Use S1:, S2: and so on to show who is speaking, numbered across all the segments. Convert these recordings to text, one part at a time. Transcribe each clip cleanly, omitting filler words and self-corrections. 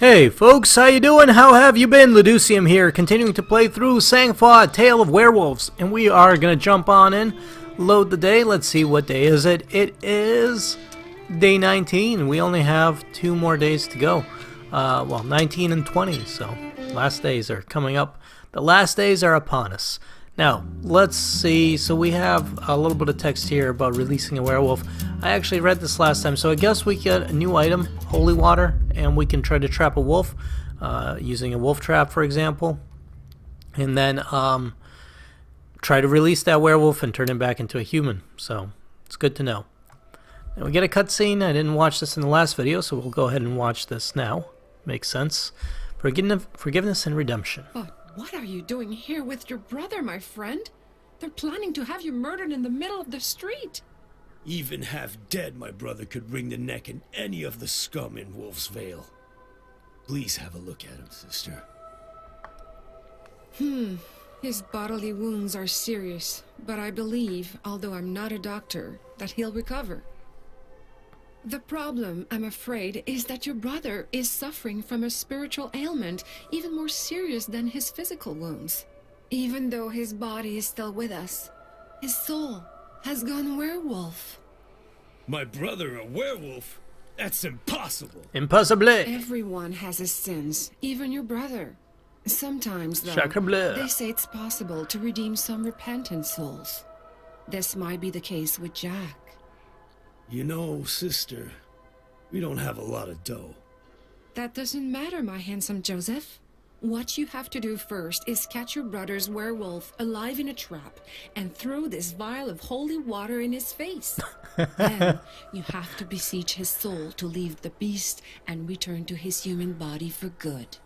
S1: Hey folks, how you doing? How have you been? Luducium here, continuing to play through Sang-Froid, Tale of Werewolves, and we are gonna jump on in, load the day. Let's see, what day is it? It is day 19. We only have 2 more days to go. Well, 19 and 20, so last days are coming up. The last days are upon us. Now, let's see. So we have a little bit of text here about releasing a werewolf. I actually read this last time, so I guess we get a new item, holy water, and we can try to trap a wolf using a wolf trap, for example, and then try to release that werewolf and turn him back into a human. So it's good to know. Now we get a cutscene. I didn't watch this in the last video, so we'll go ahead and watch this now. Makes sense. Forgiveness and redemption.
S2: What are you doing here with your brother, my friend? They're planning to have you murdered in the middle of the street.
S3: Even half dead, my brother could wring the neck in any of the scum in Wolf's Vale. Please have a look at him, sister.
S2: His bodily wounds are serious, but I believe, although I'm not a doctor, that he'll recover. The problem, I'm afraid, is that your brother is suffering from a spiritual ailment even more serious than his physical wounds. Even though his body is still with us, his soul has gone werewolf.
S3: My brother a werewolf? That's impossible.
S1: Impossible.
S2: Everyone has his sins, even your brother. Sometimes, though, they say it's possible to redeem some repentant souls. This might be the case with Jack.
S3: You know, sister, we don't have a lot of dough.
S2: That doesn't matter, my handsome Joseph. What you have to do first is catch your brother's werewolf alive in a trap and throw this vial of holy water in his face. Then you have to beseech his soul to leave the beast and return to his human body for good.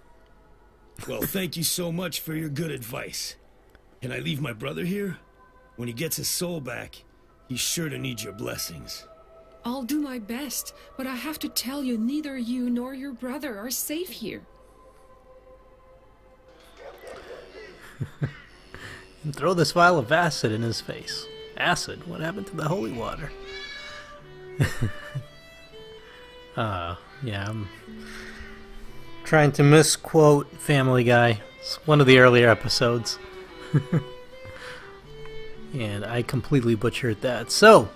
S3: Well, thank you so much for your good advice. Can I leave my brother here? When he gets his soul back, he's sure to need your blessings.
S2: I'll do my best, but I have to tell you, neither you nor your brother are safe here.
S1: And throw this vial of acid in his face. Acid? What happened to the holy water? Yeah, I'm trying to misquote Family Guy. It's one of the earlier episodes. And I completely butchered that. So,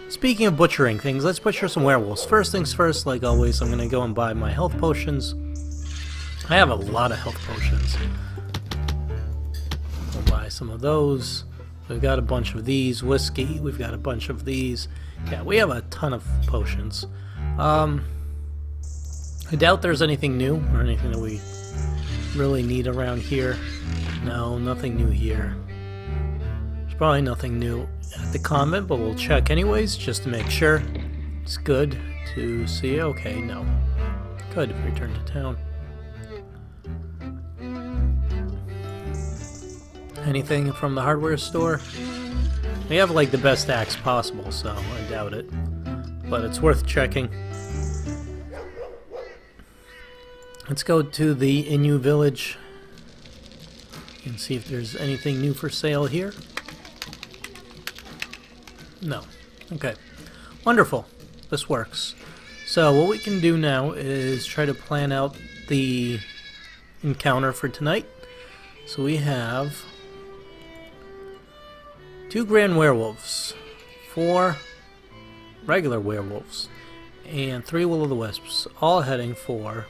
S1: speaking of butchering things, let's butcher some werewolves. First things first, like always, I'm going to go and buy my health potions. I have a lot of health potions. We'll buy some of those. We've got a bunch of these. Whiskey, we've got a bunch of these. Yeah, we have a ton of potions. I doubt there's anything new or anything that we really need around here. No, nothing new here. There's probably nothing new at the convent, but we'll check anyways, just to make sure. It's good to see. Okay, no. Good, return to town. Anything from the hardware store? We have like the best axe possible, so I doubt it. But it's worth checking. Let's go to the Inu village and see if there's anything new for sale here. No. Okay. Wonderful. This works. So what we can do now is try to plan out the encounter for tonight. So we have 2 grand werewolves, 4 regular werewolves, and 3 will-o'-the-wisps, all heading for...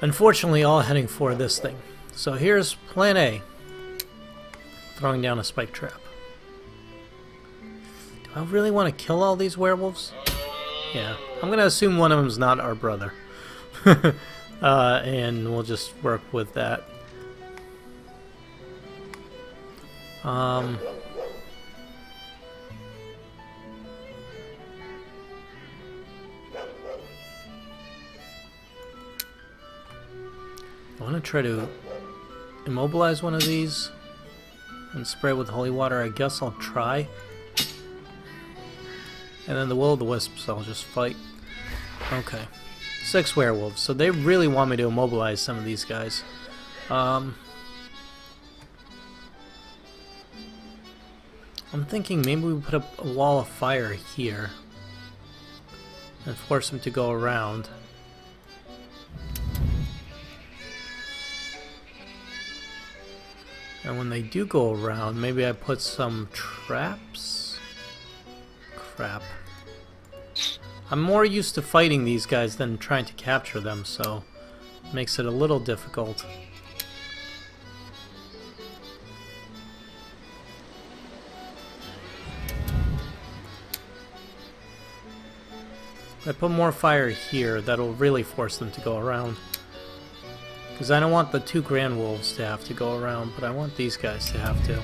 S1: Unfortunately, all heading for this thing. So here's plan A. Throwing down a spike trap. Do I really want to kill all these werewolves? Yeah. I'm going to assume one of them's not our brother. And we'll just work with that. I want to try to immobilize one of these and spray it with holy water. I guess I'll try. And then the will-o'-the-wisps I'll just fight. Okay. 6 werewolves. So they really want me to immobilize some of these guys. I'm thinking maybe we put up a wall of fire here and force them to go around. And when they do go around, maybe I put some traps? Crap. I'm more used to fighting these guys than trying to capture them, so it makes it a little difficult. If I put more fire here, that'll really force them to go around. Because I don't want the 2 Grand Wolves to have to go around, but I want these guys to have to.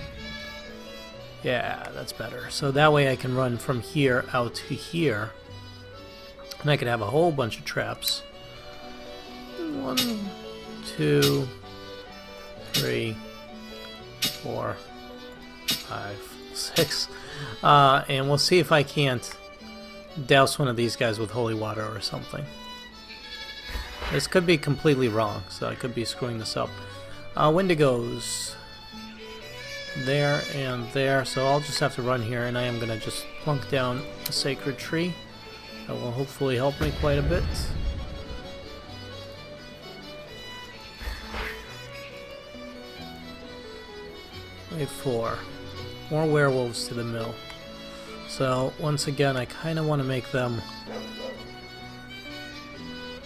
S1: Yeah, that's better. So that way I can run from here out to here. And I could have a whole bunch of traps. 1, 2, 3, 4, 5, 6. And we'll see if I can't douse one of these guys with holy water or something. This could be completely wrong, so I could be screwing this up. Wendigos. There and there, so I'll just have to run here, and I am going to just plunk down a sacred tree. That will hopefully help me quite a bit. Wave 4. More werewolves to the mill. So, once again, I kind of want to make them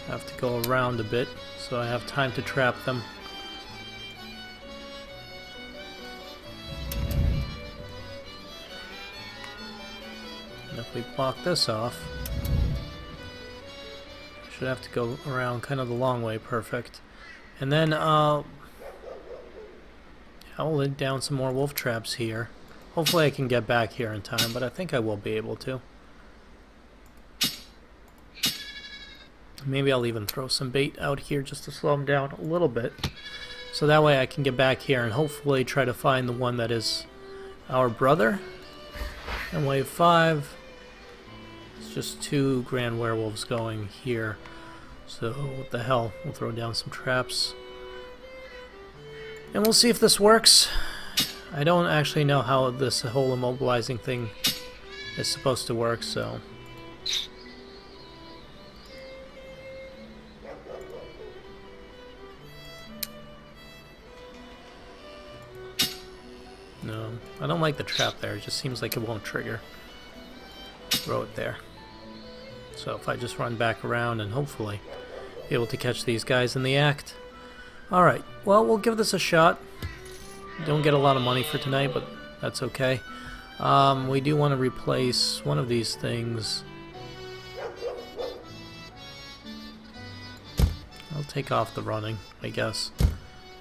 S1: have to go around a bit, so I have time to trap them. And if we block this off, should have to go around kind of the long way. Perfect. And then I'll lay down some more wolf traps here. Hopefully I can get back here in time, but I think I will be able to. Maybe I'll even throw some bait out here just to slow them down a little bit. So that way I can get back here and hopefully try to find the one that is our brother. And wave 5. It's just 2 Grand Werewolves going here. So what the hell, we'll throw down some traps. And we'll see if this works. I don't actually know how this whole immobilizing thing is supposed to work, so... No, I don't like the trap there. It just seems like it won't trigger. Throw it there. So if I just run back around and hopefully be able to catch these guys in the act. Alright, well, we'll give this a shot. Don't get a lot of money for tonight, but that's okay. We do want to replace one of these things. I'll take off the running, I guess.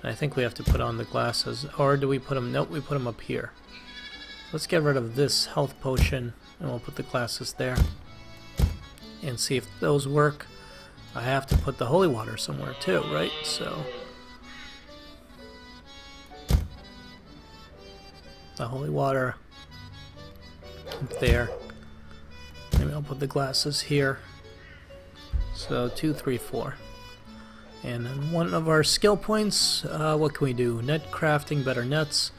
S1: I think we have to put on the glasses. Or do we put them... Nope, we put them up here. Let's get rid of this health potion, and we'll put the glasses there. And see if those work. I have to put the holy water somewhere too, right? So... the holy water up there. Maybe I'll put the glasses here. So 2, 3, 4. And then one of our skill points, what can we do? Net crafting, better nets,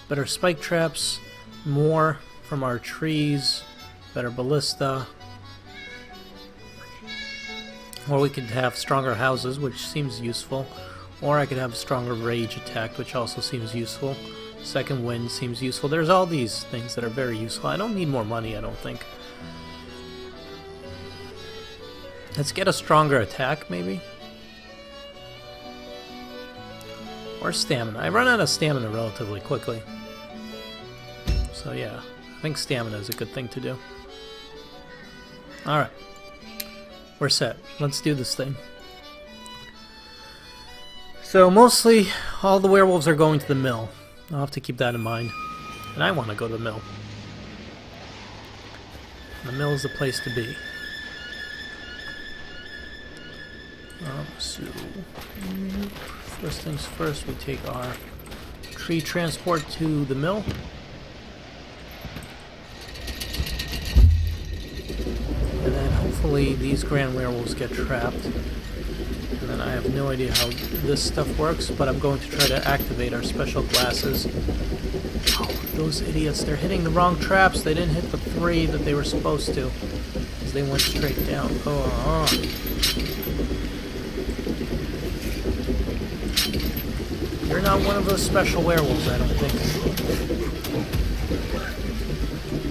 S1: better spike traps, more from our trees, better ballista. Or we could have stronger houses, which seems useful. Or I could have stronger rage attack, which also seems useful. Second wind seems useful. There's all these things that are very useful. I don't need more money, I don't think. Let's get a stronger attack, maybe? Or stamina. I run out of stamina relatively quickly. So yeah, I think stamina is a good thing to do. Alright. We're set. Let's do this thing. So mostly, all the werewolves are going to the mill. I'll have to keep that in mind. And I want to go to the mill. The mill is the place to be. So, first things first, we take our tree transport to the mill. And then hopefully these grand werewolves get trapped. And then I have no idea how this stuff works, but I'm going to try to activate our special glasses. Oh, those idiots, they're hitting the wrong traps. They didn't hit the 3 that they were supposed to, because they went straight down. You're not one of those special werewolves, I don't think.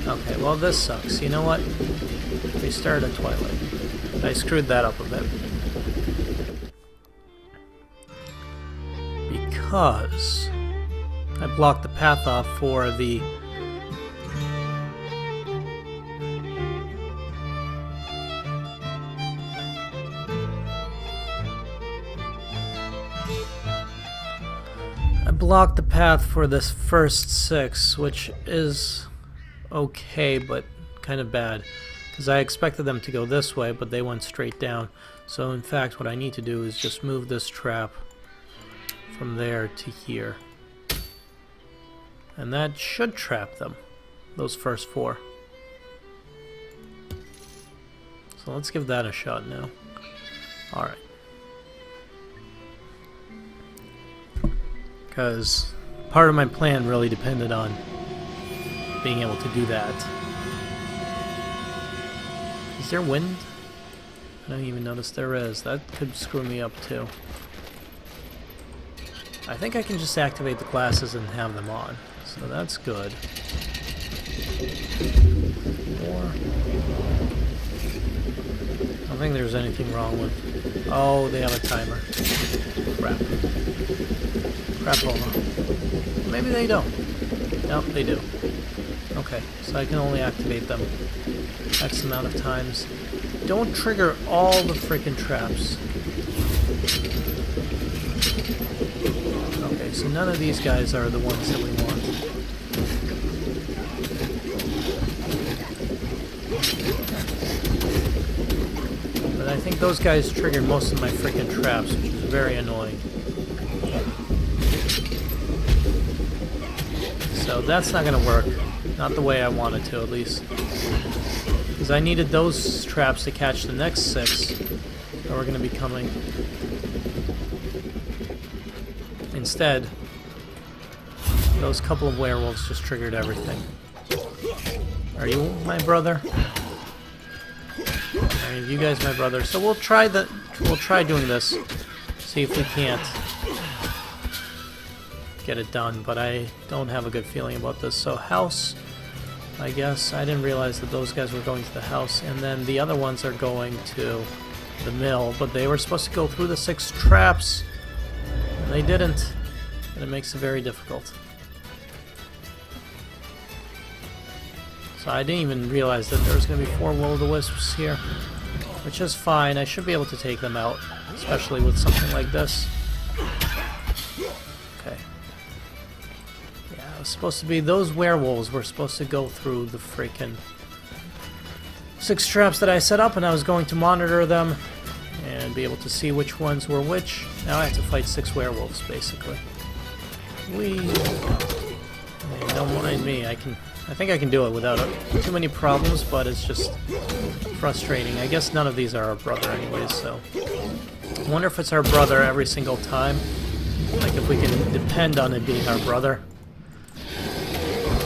S1: Okay, well this sucks. You know what? Restart at Twilight. I screwed that up a bit. Because I blocked the path off for the this first 6, which is okay, but kind of bad. Because I expected them to go this way, but they went straight down. So in fact, what I need to do is just move this trap from there to here. And that should trap them, those first 4. So let's give that a shot now. Alright. Because part of my plan really depended on being able to do that. Is there wind? I don't even notice there is. That could screw me up too. I think I can just activate the glasses and have them on. So that's good. Or I don't think there's anything wrong with... Oh, they have a timer. Crap. Crapola. Maybe they don't. Nope, they do. Okay, so I can only activate them X amount of times. Don't trigger all the freaking traps. Okay, so none of these guys are the ones that we want. But I think those guys triggered most of my freaking traps, which is very annoying. So that's not going to work. Not the way I wanted to, at least. Because I needed those traps to catch the next 6 that were going to be coming. Instead, those couple of werewolves just triggered everything. Are you my brother? Are any of you guys my brother? So we'll try doing this. See if we can't get it done, but I don't have a good feeling about this. So house, I guess. I didn't realize that those guys were going to the house, and then the other ones are going to the mill, but they were supposed to go through the 6 traps, and they didn't, and it makes it very difficult. So I didn't even realize that there was going to be 4 will-o'-the-wisps here, which is fine. I should be able to take them out, especially with something like this. Okay. Yeah, it was supposed to be, those werewolves were supposed to go through the freaking 6 traps that I set up, and I was going to monitor them and be able to see which ones were which. Now I have to fight 6 werewolves, basically. Don't mind me, I think I can do it without too many problems, but it's just frustrating. I guess none of these are our brother anyways, so... I wonder if it's our brother every single time. Like if we can depend on it being our brother.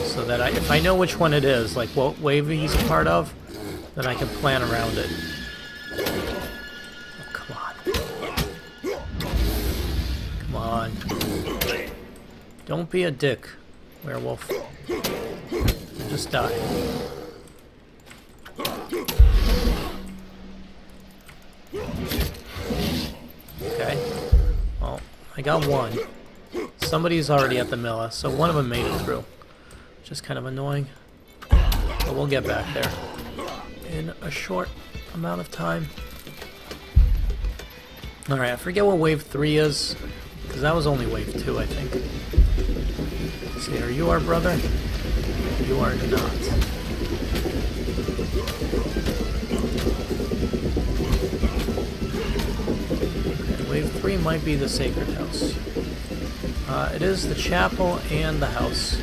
S1: So that if I know which one it is, like what wave he's a part of, then I can plan around it. Oh, come on. Come on. Don't be a dick, werewolf. Just die. Okay. Well, I got one. Somebody's already at the mill, so one of them made it through. Which is kind of annoying. But we'll get back there in a short amount of time. Alright, I forget what wave 3 is, because that was only wave 2, I think. Let's see, are you our brother? You are not. Okay, wave 3 might be the sacred house. It is the chapel and the house.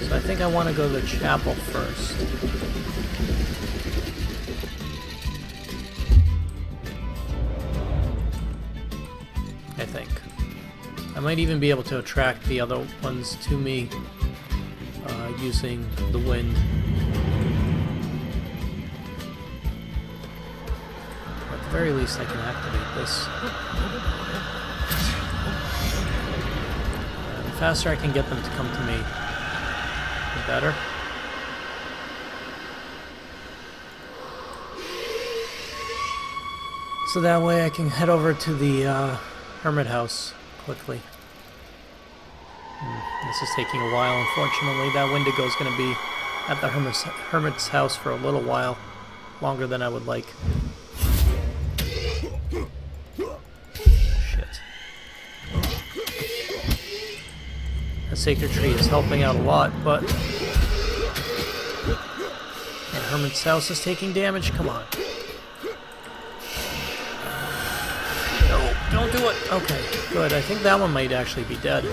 S1: So I think I want to go to the chapel first. I think. I might even be able to attract the other ones to me using the wind. Or at the very least I can activate this. faster I can get them to come to me, the better. So that way I can head over to the hermit house quickly. This is taking a while, unfortunately. That Wendigo is going to be at the hermit's house for a little while. Longer than I would like. Shit. The sacred tree is helping out a lot, but... the hermit's house is taking damage. Come on. Don't do it! Okay, good. I think that one might actually be dead.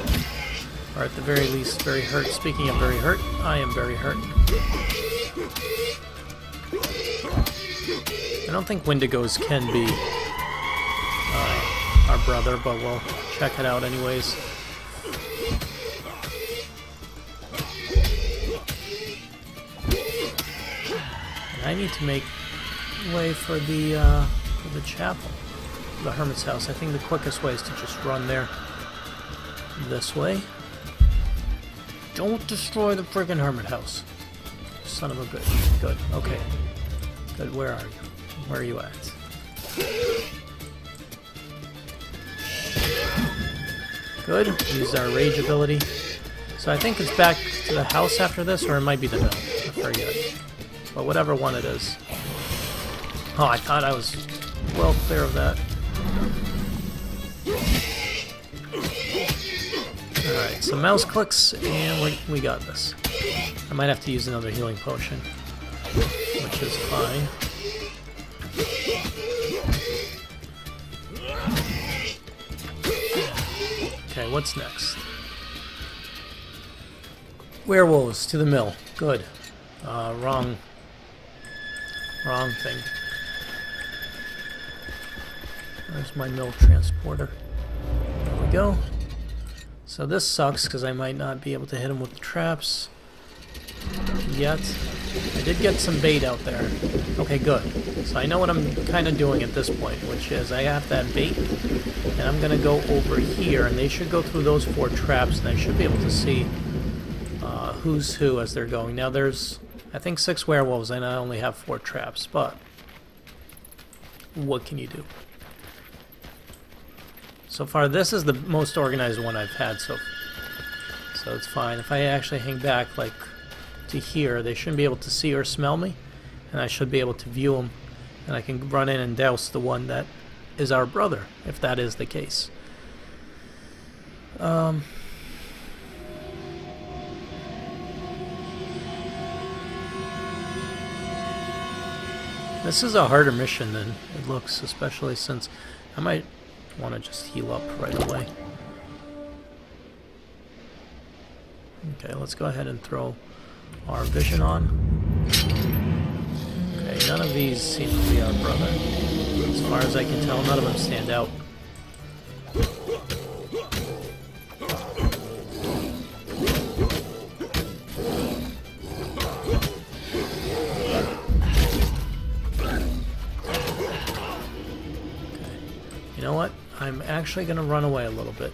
S1: Or at the very least, very hurt. Speaking of very hurt, I am very hurt. I don't think Wendigos can be our brother, but we'll check it out anyways. And I need to make way for the chapel. The hermit's house. I think the quickest way is to just run there. This way. Don't destroy the friggin' hermit house. Son of a bitch. Good. Okay. Good. Where are you? Where are you at? Good. Use our rage ability. So I think it's back to the house after this, or it might be the mill. I forget. But whatever one it is. Oh, I thought I was well clear of that. Alright, so mouse clicks, and we got this. I might have to use another healing potion, which is fine. Okay, what's next? Werewolves to the mill. Good. Wrong thing. There's my mill transporter. There we go. So this sucks because I might not be able to hit him with the traps yet. I did get some bait out there. Okay, good. So I know what I'm kind of doing at this point, which is I have that bait, and I'm going to go over here, and they should go through those 4 traps, and I should be able to see who's who as they're going. Now there's, I think, 6 werewolves, and I only have 4 traps, but what can you do? So far, this is the most organized one I've had, so it's fine. If I actually hang back, like, to here, they shouldn't be able to see or smell me, and I should be able to view them, and I can run in and douse the one that is our brother, if that is the case. This is a harder mission than it looks, especially since I might want to just heal up right away. Okay, let's go ahead and throw our vision on. Okay, none of these seem to be our brother. As far as I can tell, none of them stand out. You know what? I'm actually going to run away a little bit.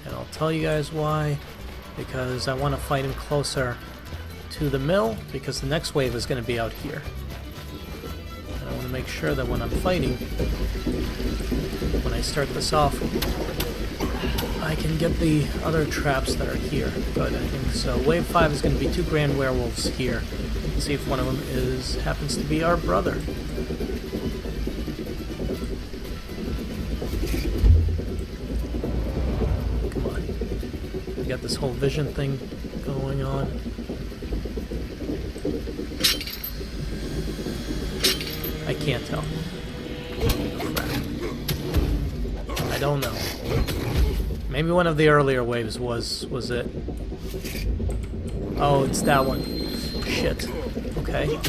S1: And I'll tell you guys why. Because I want to fight him closer to the mill, because the next wave is going to be out here. And I want to make sure that when I'm fighting, when I start this off, I can get the other traps that are here. Good, I think so. Wave 5 is going to be 2 grand werewolves here. Let's see if one of them happens to be our brother. Got this whole vision thing going on. I can't tell. Crap. I don't know. Maybe one of the earlier waves was it. Oh, it's that one. Shit. Okay.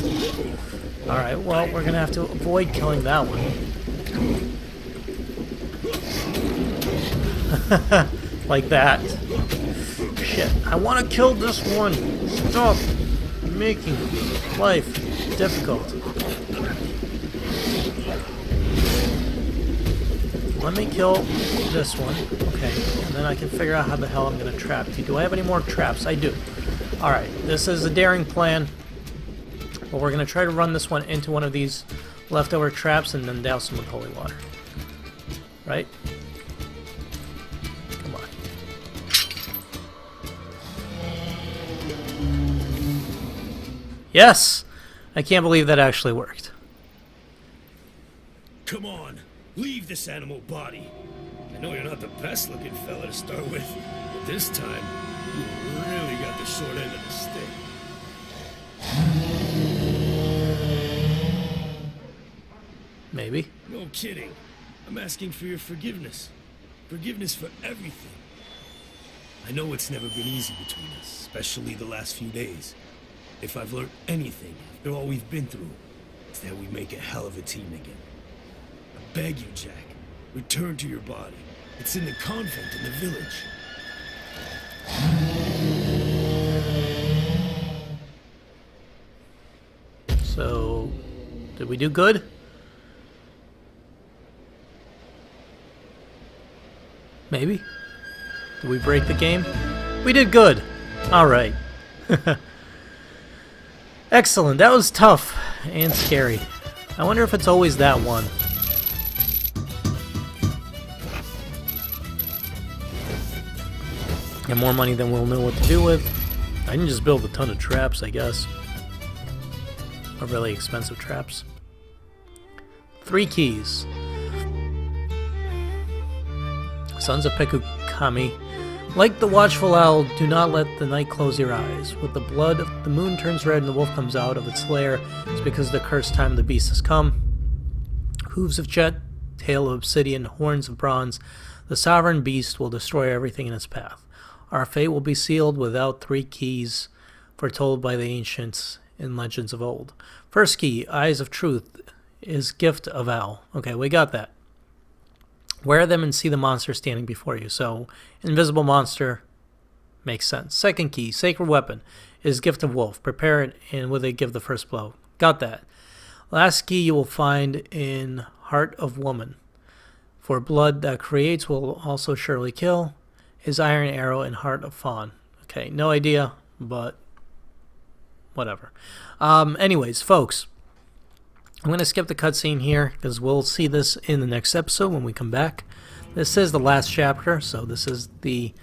S1: Alright, well, we're gonna have to avoid killing that one. Like that. Shit, I want to kill this one. Stop making life difficult. Let me kill this one. Okay. and then I can figure out how the hell I'm going to trap you. Do I have any more traps? I do. Alright, this is a daring plan. But we're going to try to run this one into one of these leftover traps and then douse them with holy water. Right? Come on. Yes! I can't believe that actually worked.
S3: Come on, leave this animal body. I know you're not the best looking fella to start with, but this time, you really got the short end of the stick.
S1: Maybe.
S3: No kidding. I'm asking for your forgiveness. Forgiveness for everything. I know it's never been easy between us, especially the last few days. If I've learned anything after all we've been through, it's that we make a hell of a team again. I beg you, Jack, return to your body. It's in the convent in the village.
S1: So, did we do good? Maybe? Did we break the game? We did good! Alright. Excellent, that was tough and scary. I wonder if it's always that one. Got more money than we'll know what to do with. I can just build a ton of traps, I guess. Or really expensive traps. 3 keys. Sons of Pekukami. Like the watchful owl, do not let the night close your eyes. With the blood, the moon turns red and the wolf comes out of its lair. It's because the cursed time of the beast has come. Hooves of jet, tail of obsidian, horns of bronze. The sovereign beast will destroy everything in its path. Our fate will be sealed without 3 keys, foretold by the ancients in legends of old. First key, Eyes of Truth, is gift of owl. Okay, we got that. Wear them and see the monster standing before you. So, invisible monster makes sense. Second key, Sacred Weapon, is gift of wolf. Prepare it and with it give the first blow. Got that. Last key you will find in Heart of Woman. For blood that creates will also surely kill. Is Iron Arrow and Heart of Fawn. Okay, no idea, but whatever. Anyways, folks, I'm going to skip the cutscene here because we'll see this in the next episode when we come back. This is the last chapter, so this is the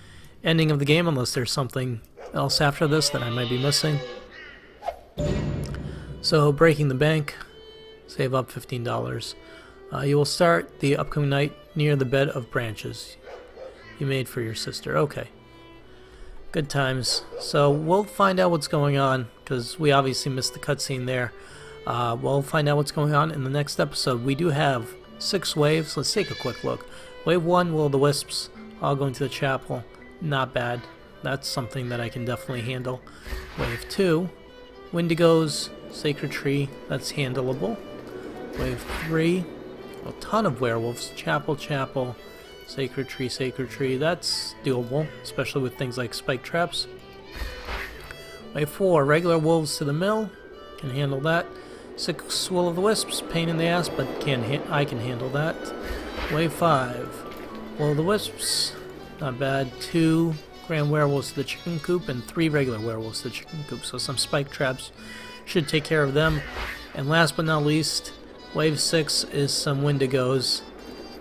S1: ending of the game unless there's something else after this that I might be missing. So, breaking the bank, save up $15. You will start the upcoming night near the bed of branches you made for your sister. Okay. Good times. So we'll find out what's going on because we obviously missed the cutscene there. We'll find out what's going on in the next episode. We do have 6 waves. Let's take a quick look. Wave 1, Will-o'-the-Wisps, all going to the chapel. Not bad. That's something that I can definitely handle. Wave 2, Wendigos, Sacred Tree. That's handleable. Wave 3, a ton of werewolves. Chapel, Sacred Tree. That's doable, especially with things like spike traps. Wave 4, regular wolves to the mill. Can handle that. 6 Will-o'-the-Wisps, pain in the ass, but I can handle that. Wave 5, Will-o'-the-Wisps, not bad. 2 Grand Werewolves to the chicken coop and 3 regular werewolves to the chicken coop. So some spike traps should take care of them. And last but not least, Wave 6 is some Wendigos,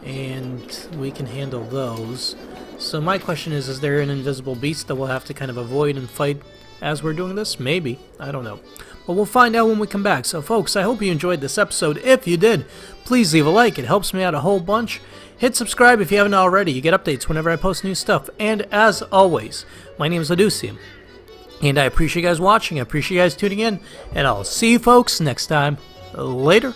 S1: and we can handle those. So my question is there an invisible beast that we'll have to kind of avoid and fight as we're doing this? Maybe. I don't know. But we'll find out when we come back. So folks, I hope you enjoyed this episode. If you did, please leave a like. It helps me out a whole bunch. Hit subscribe if you haven't already. You get updates whenever I post new stuff. And as always, my name is Leducium. And I appreciate you guys watching. I appreciate you guys tuning in. And I'll see you folks next time. Later.